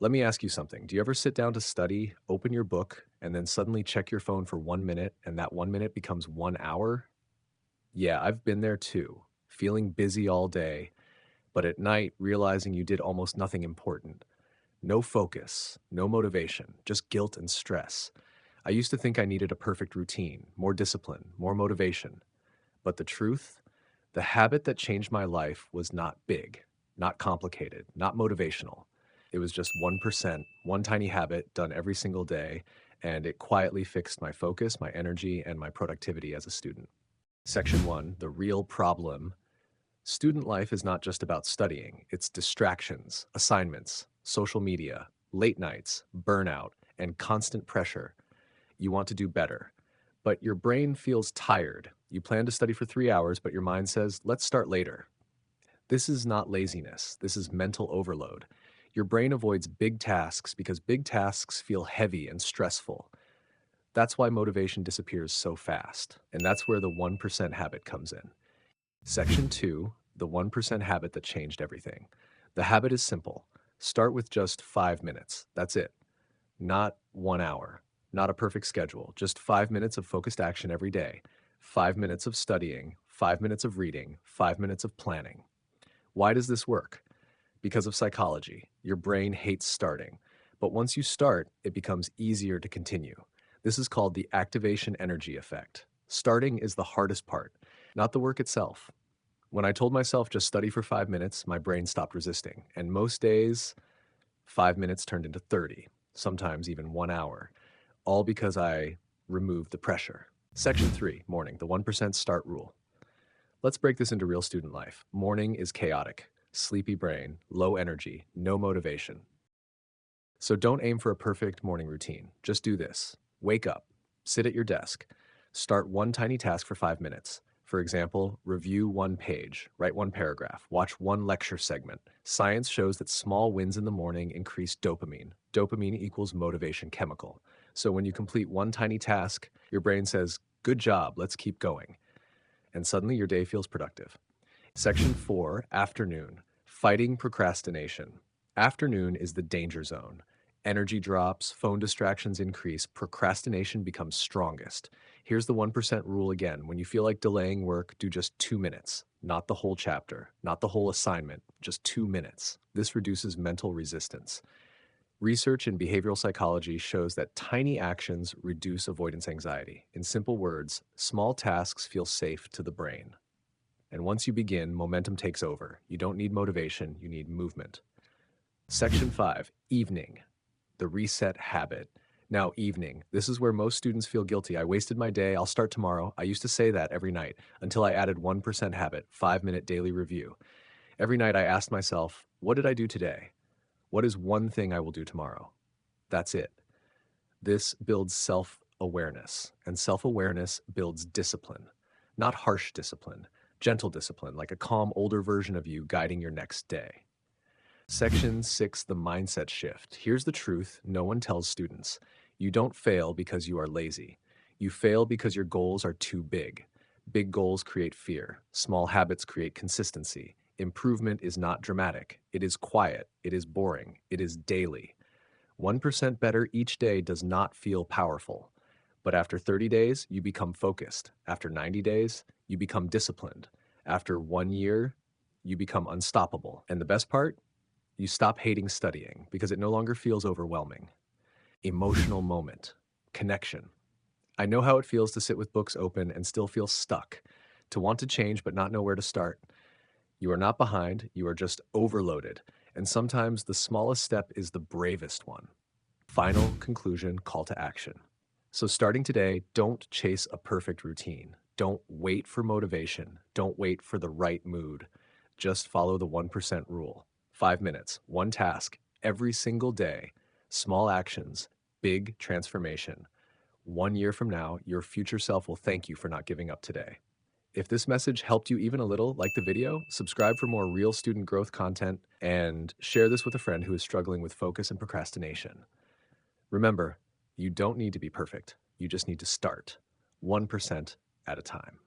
Let me ask you something. Do you ever sit down to study, open your book, and then suddenly check your phone for 1 minute, and that 1 minute becomes 1 hour? Yeah, I've been there too, feeling busy all day, but at night realizing you did almost nothing important. No focus, no motivation, just guilt and stress. I used to think I needed a perfect routine, more discipline, more motivation. But the truth, the habit that changed my life was not big, not complicated, not motivational. It was just 1%, one tiny habit done every single day, and it quietly fixed my focus, my energy, and my productivity as a student. Section 1, the real problem. Student life is not just about studying, it's distractions, assignments, social media, late nights, burnout, and constant pressure. You want to do better, but your brain feels tired. You plan to study for 3 hours, but your mind says, let's start later. This is not laziness, this is mental overload. Your brain avoids big tasks because big tasks feel heavy and stressful. That's why motivation disappears so fast. And that's where the 1% habit comes in. Section 2, the 1% habit that changed everything. The habit is simple. Start with just 5 minutes. That's it. Not 1 hour. Not a perfect schedule. Just 5 minutes of focused action every day. 5 minutes of studying. 5 minutes of reading. 5 minutes of planning. Why does this work? Because of psychology. Your brain hates starting. But once you start, it becomes easier to continue. This is called the activation energy effect. Starting is the hardest part, not the work itself. When I told myself just study for 5 minutes, my brain stopped resisting. And most days, 5 minutes turned into 30, sometimes even 1 hour, all because I removed the pressure. Section 3, morning, the 1% start rule. Let's break this into real student life. Morning is chaotic, sleepy brain, low energy, no motivation. So don't aim for a perfect morning routine. Just do this. Wake up, sit at your desk, start one tiny task for 5 minutes. For example, review one page, write one paragraph, watch one lecture segment. Science shows that small wins in the morning increase dopamine. Dopamine equals motivation chemical. So when you complete one tiny task, your brain says, good job, let's keep going. And suddenly your day feels productive. Section 4, afternoon, fighting procrastination. Afternoon is the danger zone. Energy drops, phone distractions increase, procrastination becomes strongest. Here's the 1% rule again. When you feel like delaying work, do just 2 minutes. Not the whole chapter, not the whole assignment, just 2 minutes. This reduces mental resistance. Research in behavioral psychology shows that tiny actions reduce avoidance anxiety. In simple words, small tasks feel safe to the brain. And once you begin, momentum takes over. You don't need motivation, you need movement. Section 5, evening, the reset habit. Now, evening, this is where most students feel guilty. I wasted my day, I'll start tomorrow. I used to say that every night until I added 1% habit, 5-minute daily review. Every night I asked myself, what did I do today? What is one thing I will do tomorrow? That's it. This builds self-awareness, and self-awareness builds discipline. Not harsh discipline, gentle discipline, like a calm older version of you guiding your next day. Section 6, the mindset shift. Here's the truth no one tells students. You don't fail because you are lazy. You fail because your goals are too big. Big goals create fear. Small habits create consistency. Improvement is not dramatic. It is quiet. It is boring. It is daily. 1% better each day does not feel powerful. But after 30 days, you become focused. After 90 days, you become disciplined. After 1 year, you become unstoppable. And the best part? You stop hating studying because it no longer feels overwhelming. Emotional moment. Connection. I know how it feels to sit with books open and still feel stuck, to want to change but not know where to start. You are not behind, you are just overloaded. And sometimes the smallest step is the bravest one. Final conclusion, call to action. So starting today, don't chase a perfect routine. Don't wait for motivation. Don't wait for the right mood. Just follow the 1% rule. 5 minutes, one task, every single day. Small actions, big transformation. 1 year from now, your future self will thank you for not giving up today. If this message helped you even a little, like the video, subscribe for more real student growth content, and share this with a friend who is struggling with focus and procrastination. Remember, you don't need to be perfect. You just need to start 1% at a time.